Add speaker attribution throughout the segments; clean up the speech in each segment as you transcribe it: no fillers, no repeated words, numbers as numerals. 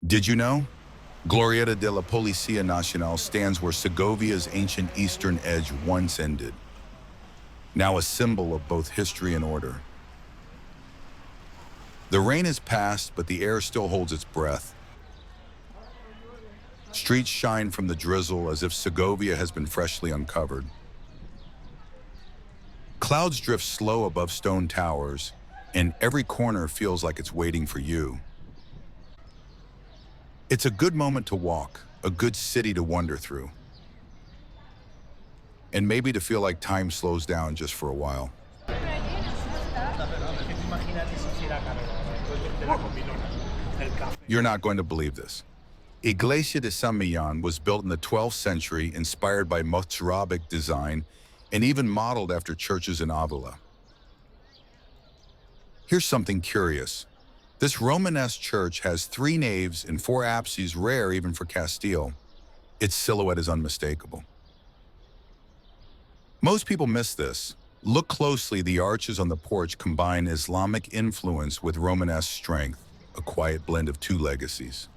Speaker 1: Did you know? Glorieta de la Policía Nacional stands where Segovia's ancient eastern edge once ended, now a symbol of both history and order. The rain has passed, but the air still holds its breath. Streets shine from the drizzle as if Segovia has been freshly uncovered. Clouds drift slow above stone towers, and every corner feels like it's waiting for you. It's a good moment to walk, a good city to wander through, and maybe to feel like time slows down just for a while. You're not going to believe this. Iglesia de San Millán was built in the 12th century, inspired by Mozarabic design, and even modeled after churches in Avila. Here's something curious. This Romanesque church has 3 naves and 4 apses, rare even for Castile. Its silhouette is unmistakable. Most people miss this. Look closely, the arches on the porch combine Islamic influence with Romanesque strength, a quiet blend of 2 legacies.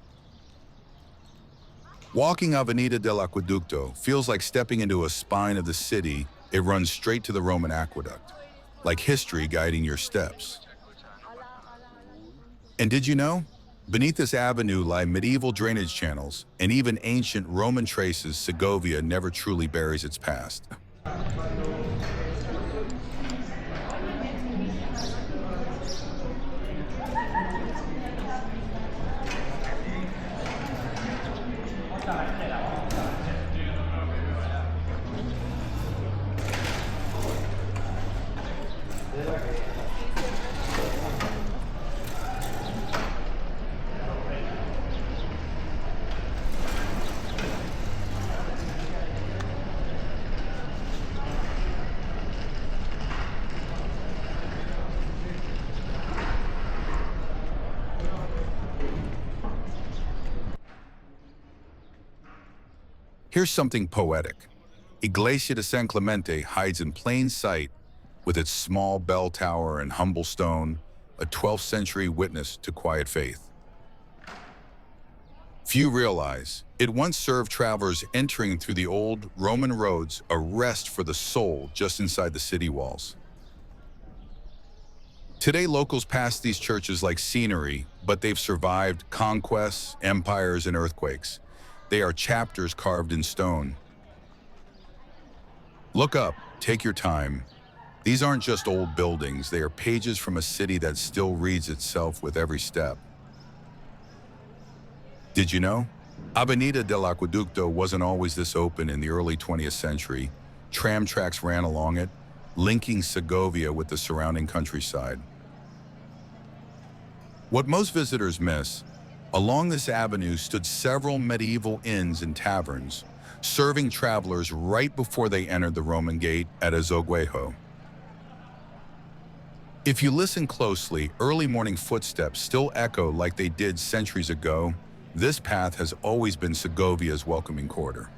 Speaker 1: Walking Avenida del Acueducto feels like stepping into a spine of the city. It runs straight to the Roman Aqueduct, like history guiding your steps. And did you know? Beneath this avenue lie medieval drainage channels and even ancient Roman traces. Segovia never truly buries its past. Here's something poetic. Iglesia de San Clemente hides in plain sight with its small bell tower and humble stone, a 12th century witness to quiet faith. Few realize it once served travelers entering through the old Roman roads a rest for the soul just inside the city walls. Today, locals pass these churches like scenery, but they've survived conquests, empires, and earthquakes. They are chapters carved in stone. Look up, take your time. These aren't just old buildings, they are pages from a city that still reads itself with every step. Did you know? Avenida del Acueducto wasn't always this open in the early 20th century. Tram tracks ran along it, linking Segovia with the surrounding countryside. What most visitors miss, along this avenue stood several medieval inns and taverns, serving travelers right before they entered the Roman gate at Azoguejo. If you listen closely, early morning footsteps still echo like they did centuries ago. This path has always been Segovia's welcoming quarter.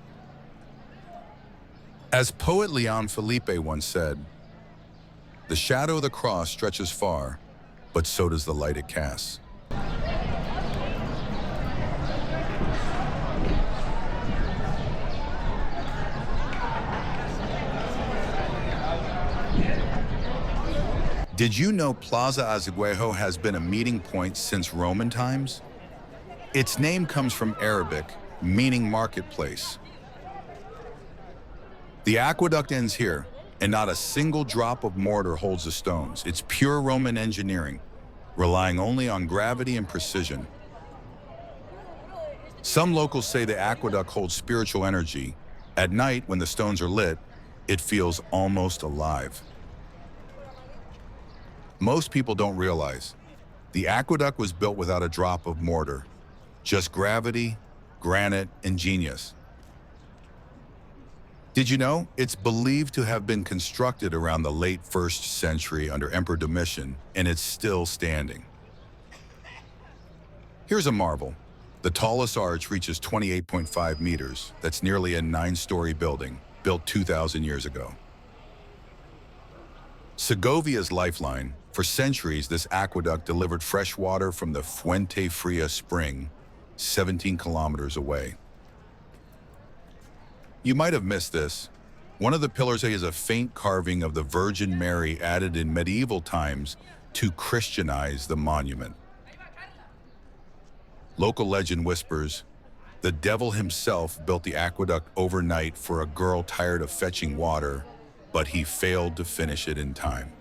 Speaker 1: As poet León Felipe once said, "The shadow of the cross stretches far, but so does the light it casts." Did you know Plaza Azoguejo has been a meeting point since Roman times? Its name comes from Arabic, meaning marketplace. The aqueduct ends here, and not a single drop of mortar holds the stones. It's pure Roman engineering, relying only on gravity and precision. Some locals say the aqueduct holds spiritual energy. At night, when the stones are lit, it feels almost alive. Most people don't realize the aqueduct was built without a drop of mortar, just gravity, granite, and genius. Did you know it's believed to have been constructed around the late 1st century under Emperor Domitian, and it's still standing? Here's a marvel. The tallest arch reaches 28.5 meters. That's nearly a 9-story building, built 2,000 years ago. Segovia's lifeline. For centuries, this aqueduct delivered fresh water from the Fuente Fria spring, 17 kilometers away. You might have missed this. One of the pillars is a faint carving of the Virgin Mary added in medieval times to Christianize the monument. Local legend whispers, the devil himself built the aqueduct overnight for a girl tired of fetching water, but he failed to finish it in time.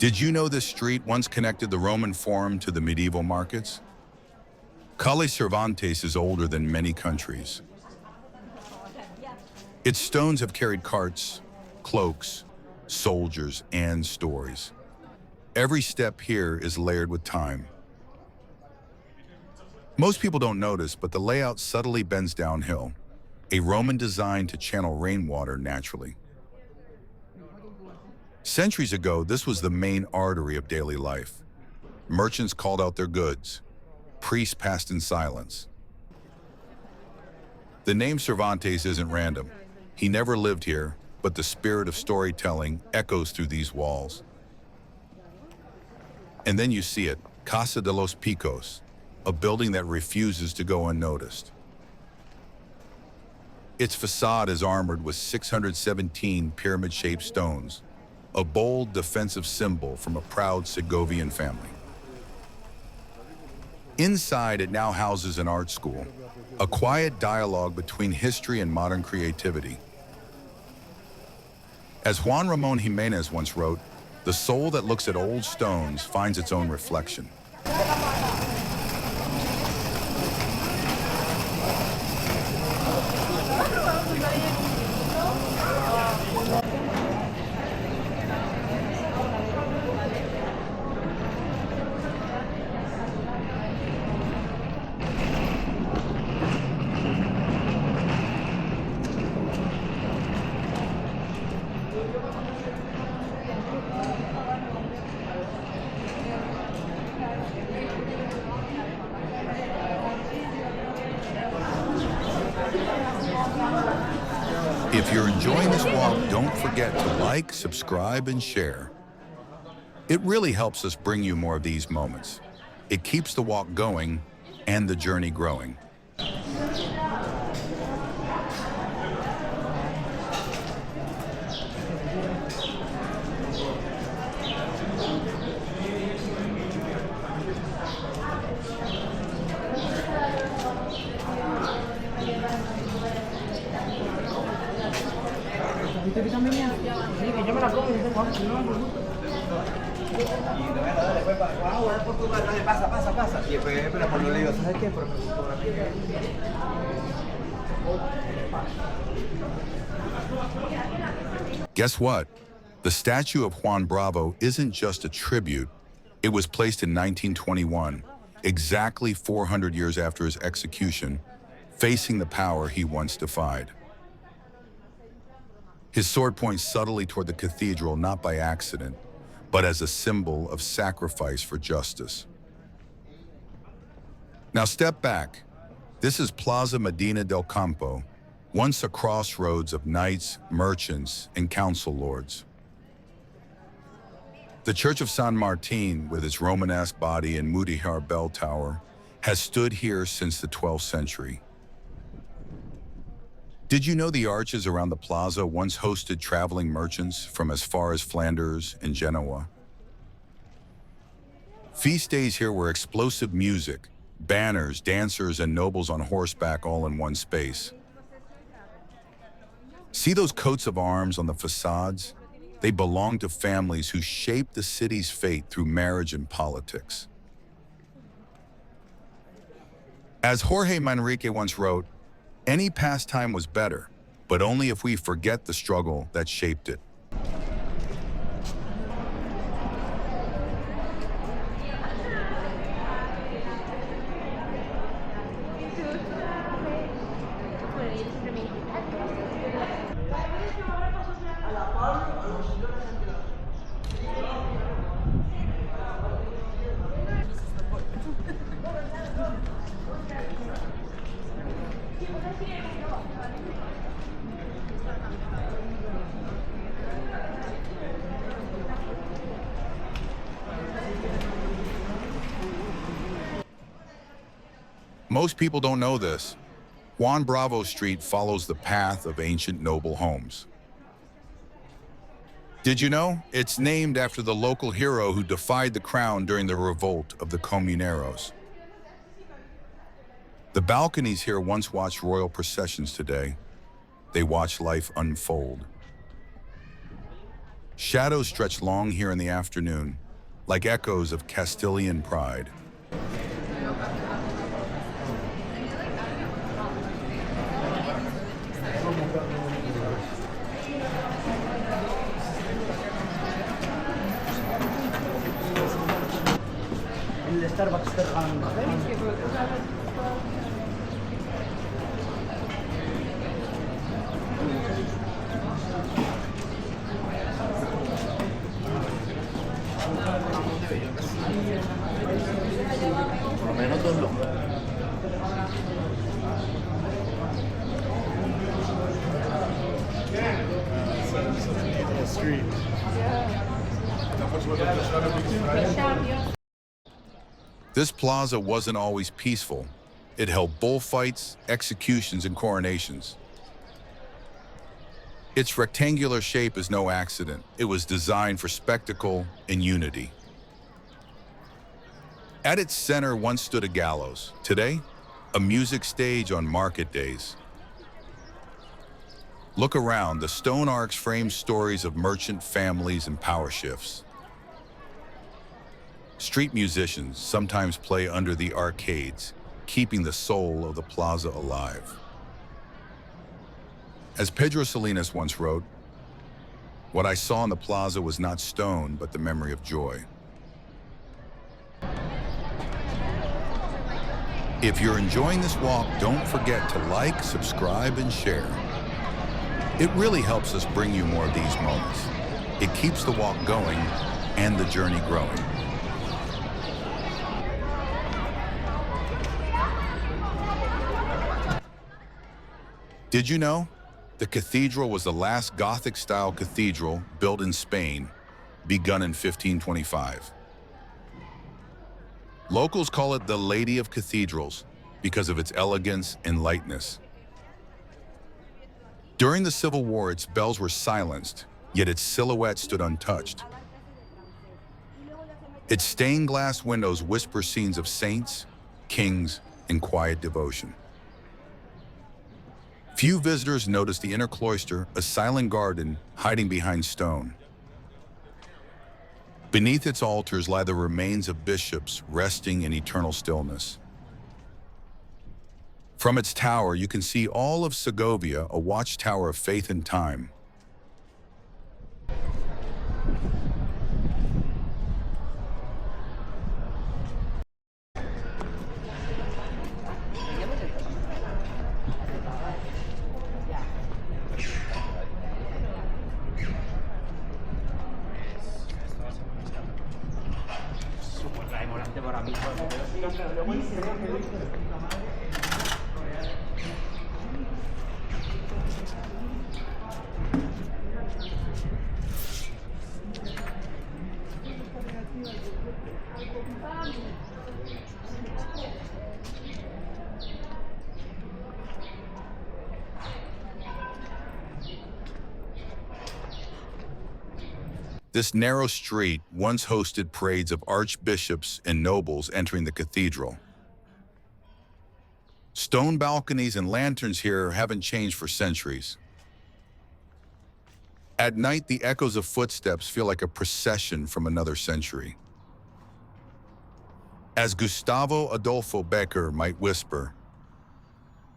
Speaker 1: Did you know this street once connected the Roman Forum to the medieval markets? Calle Cervantes is older than many countries. Its stones have carried carts, cloaks, soldiers, and stories. Every step here is layered with time. Most people don't notice, but the layout subtly bends downhill, a Roman design to channel rainwater naturally. Centuries ago, this was the main artery of daily life. Merchants called out their goods. Priests passed in silence. The name Cervantes isn't random. He never lived here, but the spirit of storytelling echoes through these walls. And then you see it, Casa de los Picos, a building that refuses to go unnoticed. Its facade is armored with 617 pyramid-shaped stones, a bold defensive symbol from a proud Segovian family. Inside, it now houses an art school, a quiet dialogue between history and modern creativity. As Juan Ramon Jimenez once wrote, the soul that looks at old stones finds its own reflection. If you're enjoying this walk, don't forget to like, subscribe, and share. It really helps us bring you more of these moments. It keeps the walk going and the journey growing. Guess what? The statue of Juan Bravo isn't just a tribute. It was placed in 1921, exactly 400 years after his execution, facing the power he once defied. His sword points subtly toward the cathedral, not by accident, but as a symbol of sacrifice for justice. Now step back. This is Plaza Medina del Campo, once a crossroads of knights, merchants, and council lords. The Church of San Martin, with its Romanesque body and Mudéjar bell tower, has stood here since the 12th century. Did you know the arches around the plaza once hosted traveling merchants from as far as Flanders and Genoa? Feast days here were explosive music, banners, dancers, and nobles on horseback all in one space. See those coats of arms on the facades? They belong to families who shaped the city's fate through marriage and politics. As Jorge Manrique once wrote, any pastime was better, but only if we forget the struggle that shaped it. Most people don't know this. Juan Bravo Street follows the path of ancient noble homes. Did you know? It's named after the local hero who defied the crown during the revolt of the Comuneros. The balconies here once watched royal processions. Today, they watch life unfold. Shadows stretch long here in the afternoon, like echoes of Castilian pride. This plaza wasn't always peaceful. It held bullfights, executions, and coronations. Its rectangular shape is no accident. It was designed for spectacle and unity. At its center once stood a gallows. Today, a music stage on market days. Look around, the stone arcs frame stories of merchant families and power shifts. Street musicians sometimes play under the arcades, keeping the soul of the plaza alive. As Pedro Salinas once wrote, "What I saw in the plaza was not stone, but the memory of joy." If you're enjoying this walk, don't forget to like, subscribe, and share. It really helps us bring you more of these moments. It keeps the walk going and the journey growing. Did you know? The cathedral was the last Gothic-style cathedral built in Spain, begun in 1525. Locals call it the Lady of Cathedrals because of its elegance and lightness. During the Civil War, its bells were silenced, yet its silhouette stood untouched. Its stained glass windows whisper scenes of saints, kings, and quiet devotion. Few visitors notice the inner cloister, a silent garden hiding behind stone. Beneath its altars lie the remains of bishops resting in eternal stillness. From its tower, you can see all of Segovia, a watchtower of faith and time. This narrow street once hosted parades of archbishops and nobles entering the cathedral. Stone balconies and lanterns here haven't changed for centuries. At night, the echoes of footsteps feel like a procession from another century. As Gustavo Adolfo Becker might whisper,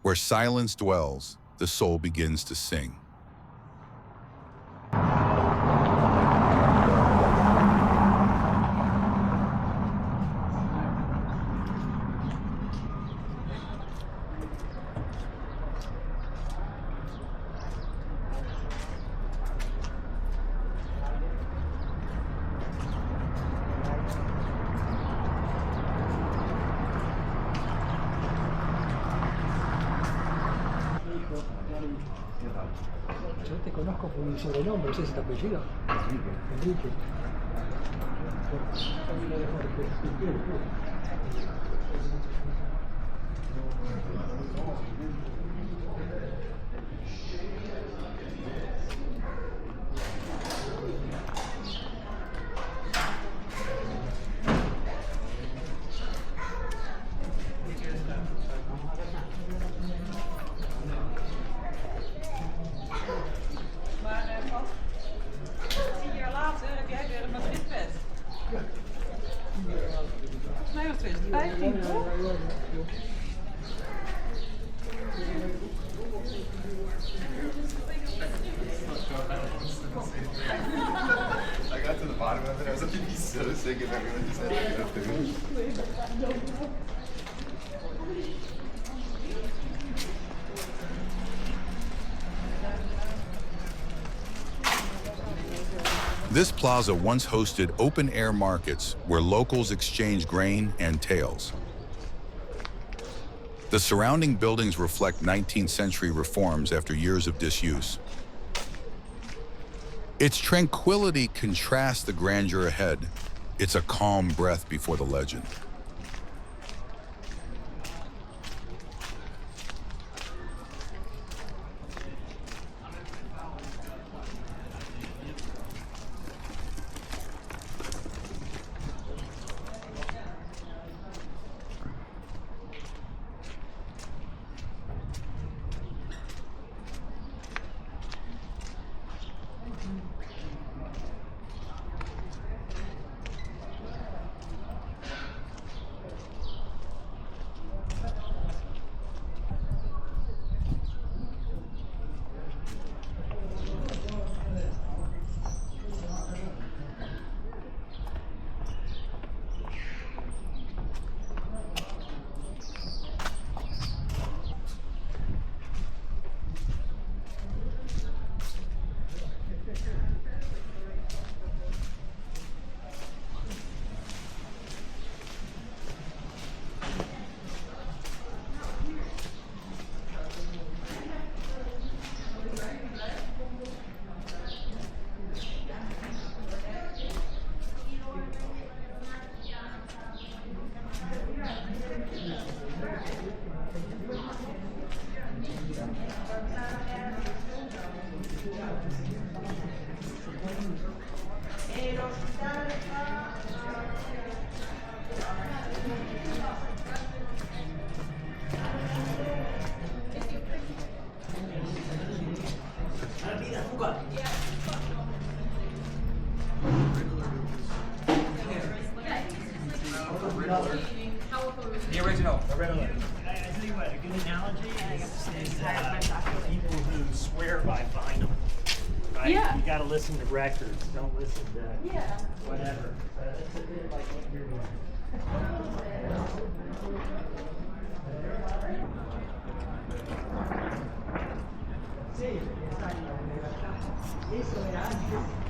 Speaker 1: "Where silence dwells, the soul begins to sing.
Speaker 2: Yo te conozco por mi sobrenombre, no sé si te apellido. Enrique.
Speaker 3: I got to the bottom of it. I was like, he's so sick if everyone just had to go through.
Speaker 1: This plaza once hosted open-air markets where locals exchanged grain and tales. The surrounding buildings reflect 19th century reforms after years of disuse. Its tranquility contrasts the grandeur ahead. It's a calm breath before the legend.
Speaker 4: The original.
Speaker 2: I tell you what, a good analogy is people who swear by vinyl. Right?
Speaker 5: Yeah.
Speaker 2: You got to listen to records. Don't listen to
Speaker 5: Yeah.
Speaker 2: whatever. It's a bit like what you're doing. Sí, eso era antes.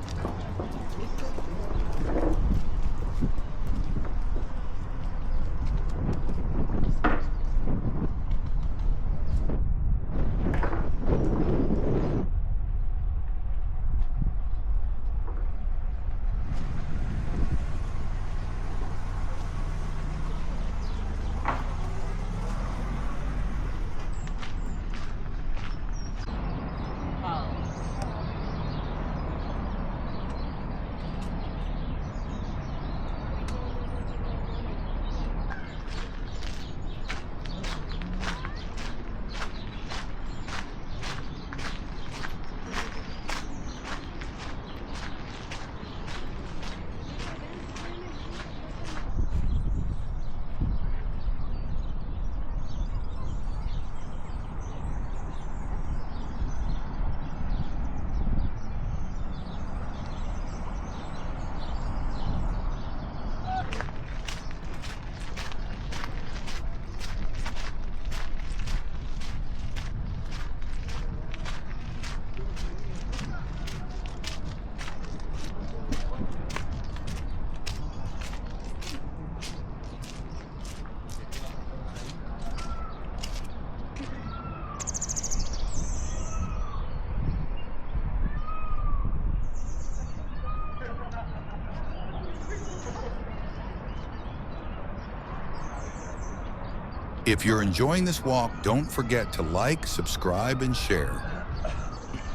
Speaker 1: If you're enjoying this walk, don't forget to like, subscribe, and share.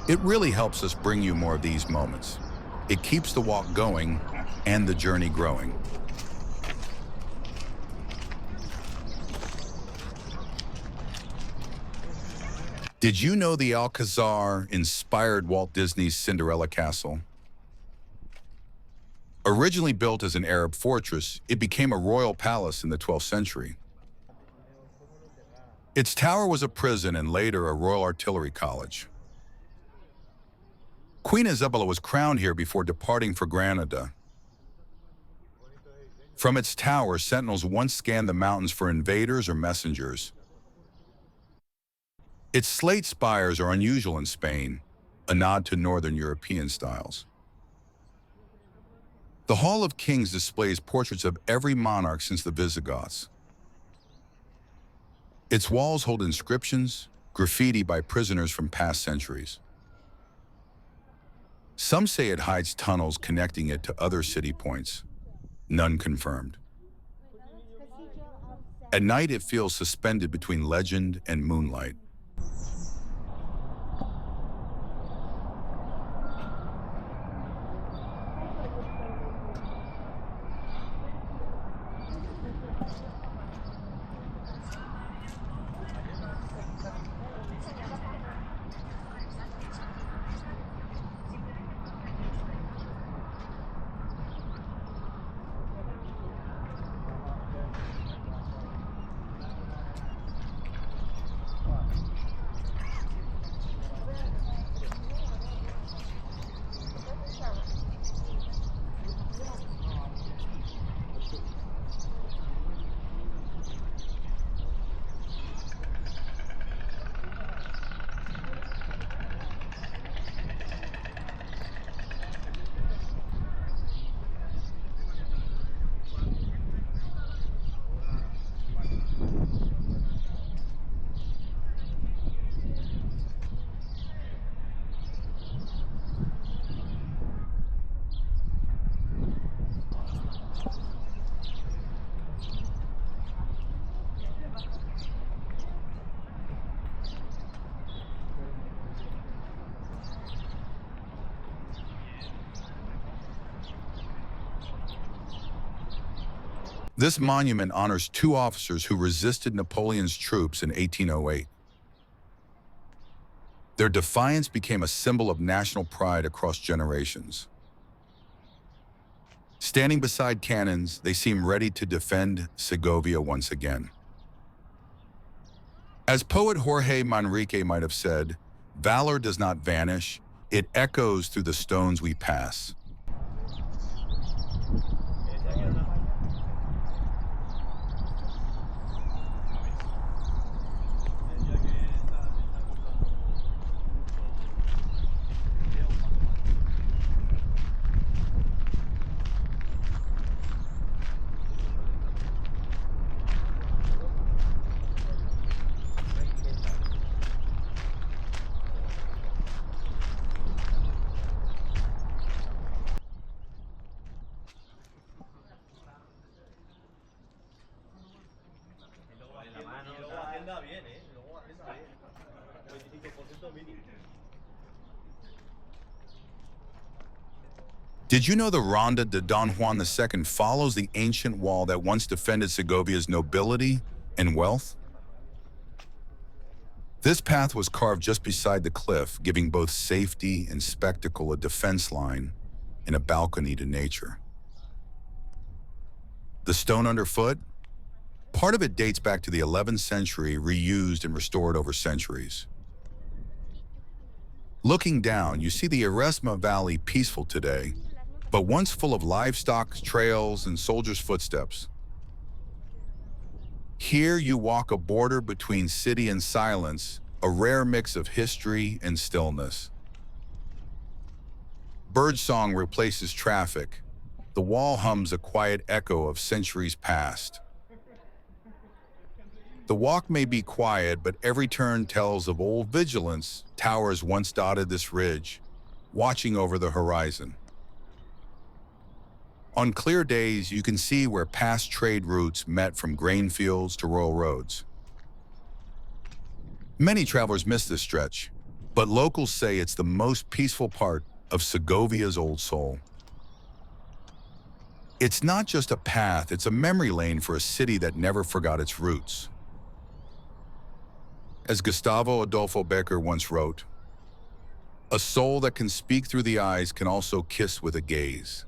Speaker 1: It really helps us bring you more of these moments. It keeps the walk going and the journey growing. Did you know the Alcazar inspired Walt Disney's Cinderella Castle? Originally built as an Arab fortress, it became a royal palace in the 12th century. Its tower was a prison and later a Royal Artillery College. Queen Isabella was crowned here before departing for Granada. From its tower, sentinels once scanned the mountains for invaders or messengers. Its slate spires are unusual in Spain, a nod to Northern European styles. The Hall of Kings displays portraits of every monarch since the Visigoths. Its walls hold inscriptions, graffiti by prisoners from past centuries. Some say it hides tunnels connecting it to other city points. None confirmed. At night, it feels suspended between legend and moonlight. This monument honors two officers who resisted Napoleon's troops in 1808. Their defiance became a symbol of national pride across generations. Standing beside cannons, they seem ready to defend Segovia once again. As poet Jorge Manrique might have said, valor does not vanish, it echoes through the stones we pass. Did you know the Ronda de Don Juan II follows the ancient wall that once defended Segovia's nobility and wealth? This path was carved just beside the cliff, giving both safety and spectacle, a defense line and a balcony to nature. The stone underfoot? Part of it dates back to the 11th century, reused and restored over centuries. Looking down, you see the Eresma Valley peaceful today, but once full of livestock, trails, and soldiers' footsteps. Here you walk a border between city and silence, a rare mix of history and stillness. Birdsong replaces traffic. The wall hums a quiet echo of centuries past. The walk may be quiet, but every turn tells of old vigilance. Towers once dotted this ridge, watching over the horizon. On clear days, you can see where past trade routes met from grain fields to rural roads. Many travelers miss this stretch, but locals say it's the most peaceful part of Segovia's old soul. It's not just a path, it's a memory lane for a city that never forgot its roots. As Gustavo Adolfo Becker once wrote, "A soul that can speak through the eyes can also kiss with a gaze."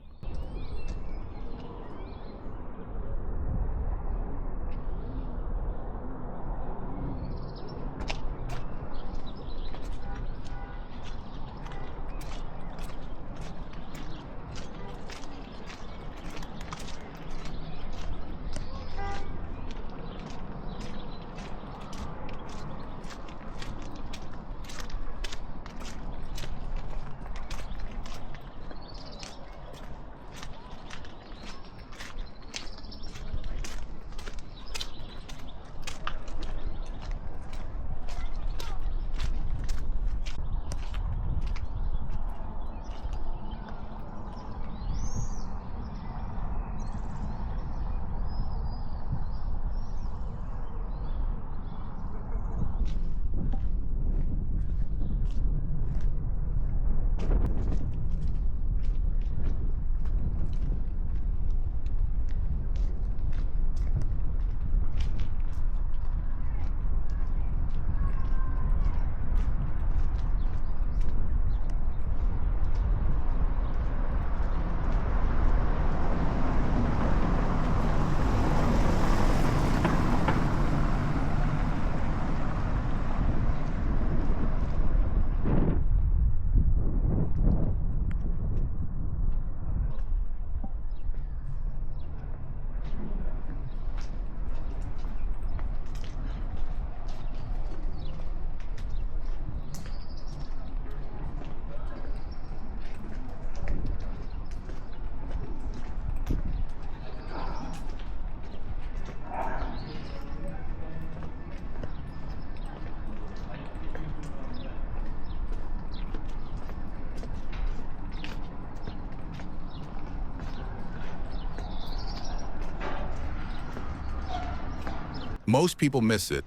Speaker 1: Most people miss it,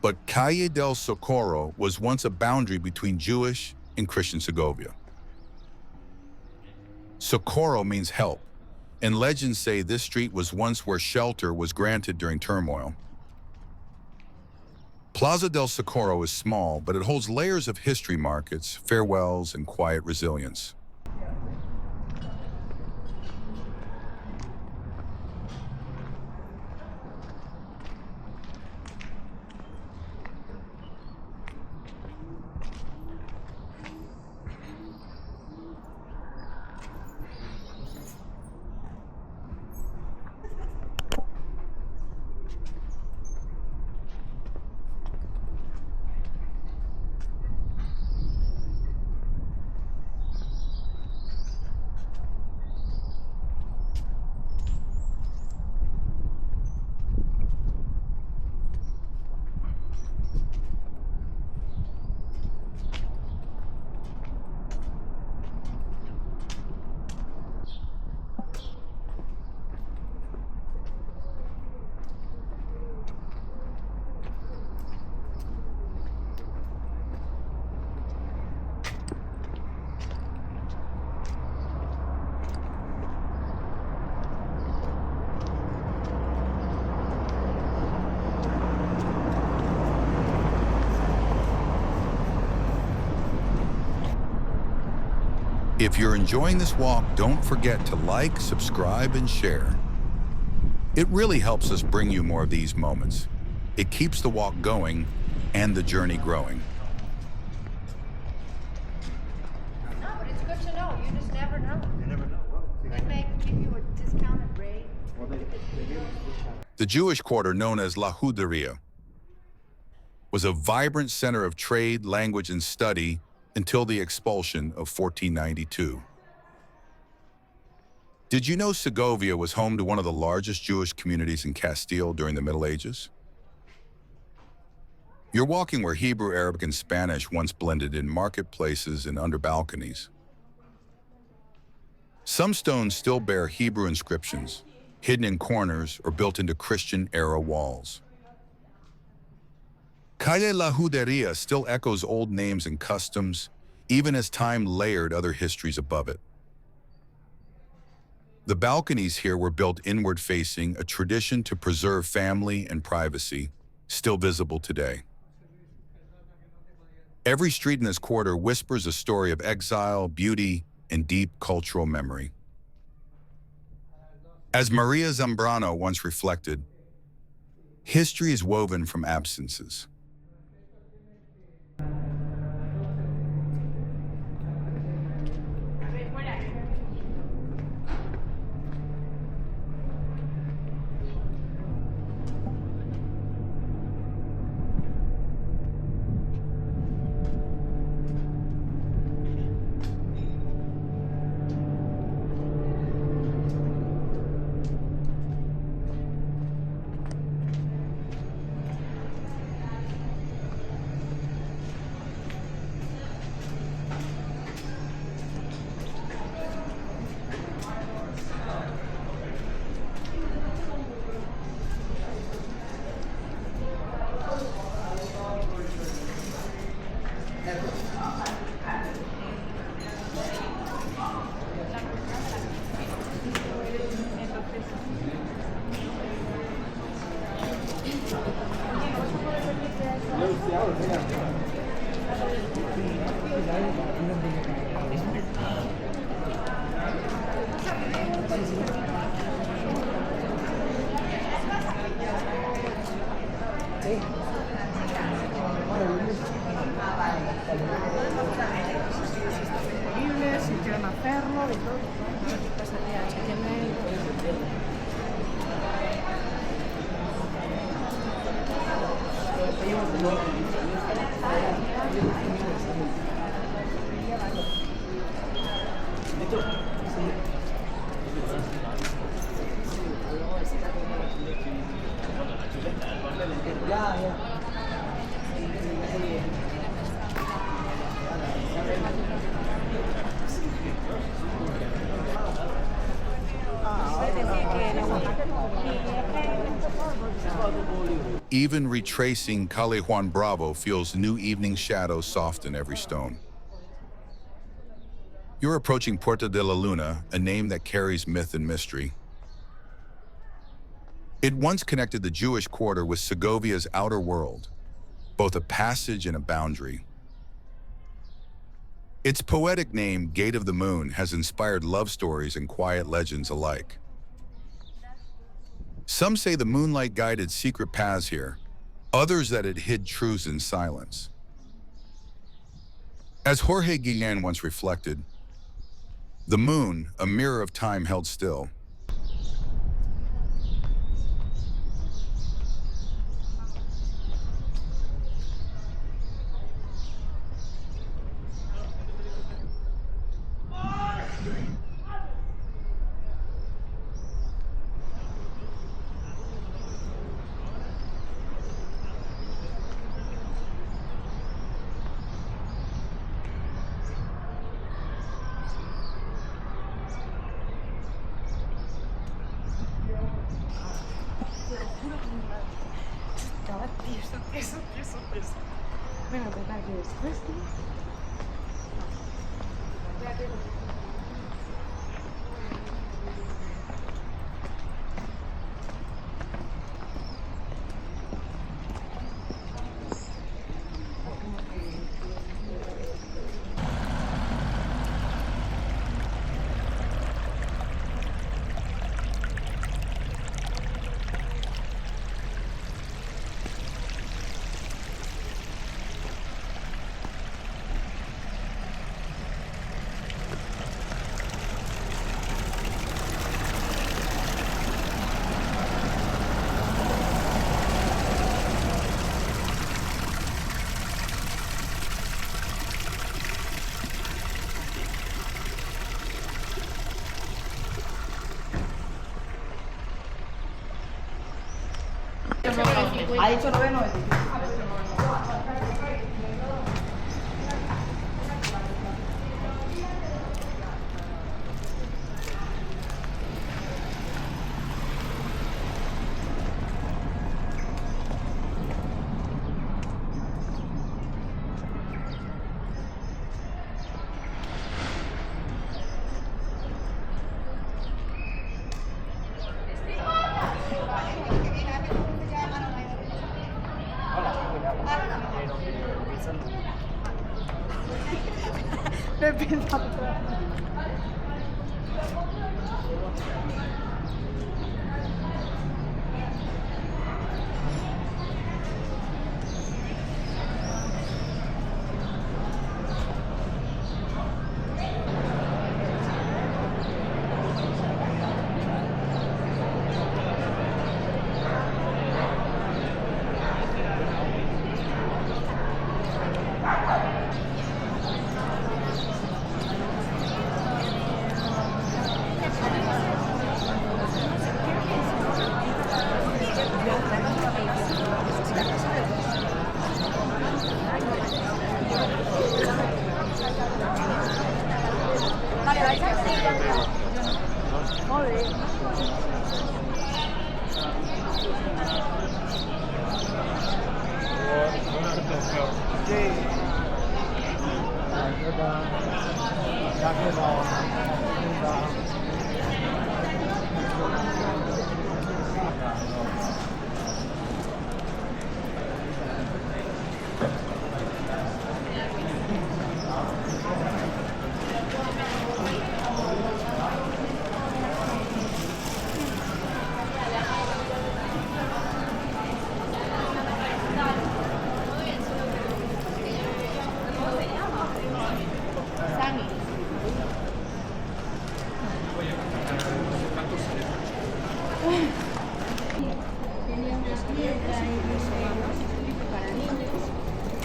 Speaker 1: but Calle del Socorro was once a boundary between Jewish and Christian Segovia. Socorro means help, and legends say this street was once where shelter was granted during turmoil. Plaza del Socorro is small, but it holds layers of history markets, farewells, and quiet resilience. If you're enjoying this walk, don't forget to like, subscribe, and share. It really helps us bring you more of these moments. It keeps the walk going and the journey growing.
Speaker 4: No, but it's good to know. You just never know.
Speaker 2: You never know.
Speaker 4: They may give you a discounted rate.
Speaker 1: The Jewish quarter, known as La Juderia, was a vibrant center of trade, language, and study until the expulsion of 1492. Did you know Segovia was home to one of the largest Jewish communities in Castile during the Middle Ages? You're walking where Hebrew, Arabic, and Spanish once blended in marketplaces and under balconies. Some stones still bear Hebrew inscriptions, hidden in corners or built into Christian-era walls. Calle La Juderia still echoes old names and customs, even as time layered other histories above it. The balconies here were built inward-facing, a tradition to preserve family and privacy, still visible today. Every street in this quarter whispers a story of exile, beauty, and deep cultural memory. As Maria Zambrano once reflected, history is woven from absences. Even retracing Calle Juan Bravo feels new evening shadows soften every stone. You're approaching Porta de Luna, a name that carries myth and mystery. It once connected the Jewish quarter with Segovia's outer world, both a passage and a boundary. Its poetic name, Gate of the Moon, has inspired love stories and quiet legends alike. Some say the moonlight guided secret paths here, others that it hid truths in silence. As Jorge Guillen once reflected, the moon, a mirror of time held still.
Speaker 5: Ha dicho 9.95. pensado.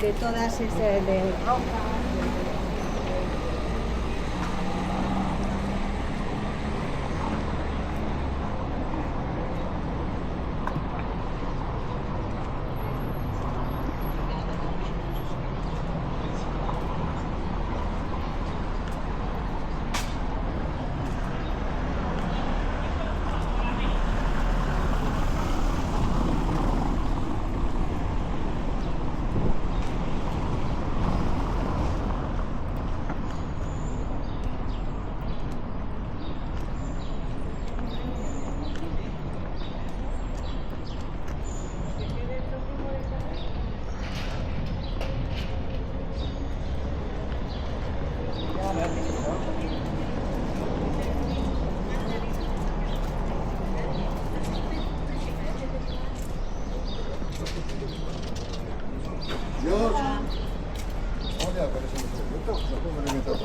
Speaker 5: De todas de ropa.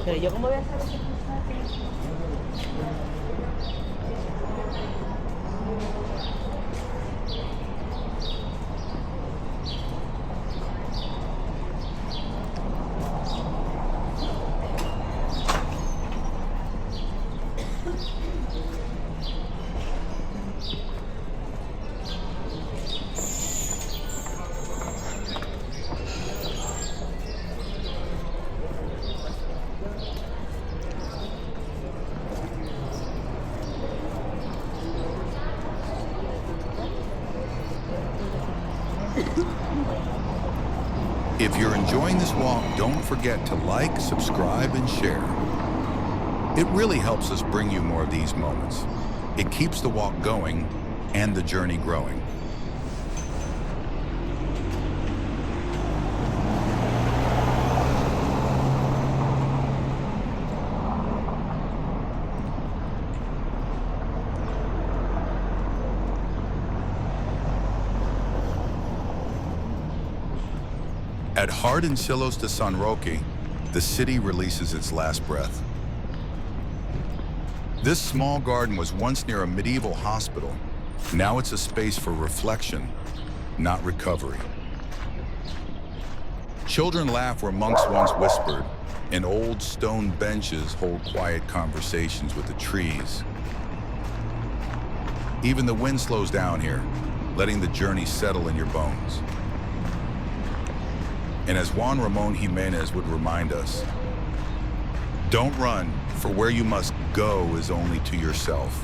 Speaker 5: Pero yo cómo voy a saber qué
Speaker 1: If you're enjoying this walk, don't forget to like, subscribe, and share. It really helps us bring you more of these moments. It keeps the walk going and the journey growing. At Jardincillos de San Roque, the city releases its last breath. This small garden was once near a medieval hospital. Now it's a space for reflection, not recovery. Children laugh where monks once whispered, and old stone benches hold quiet conversations with the trees. Even the wind slows down here, letting the journey settle in your bones. And as Juan Ramon Jimenez would remind us, don't run, for where you must go is only to yourself.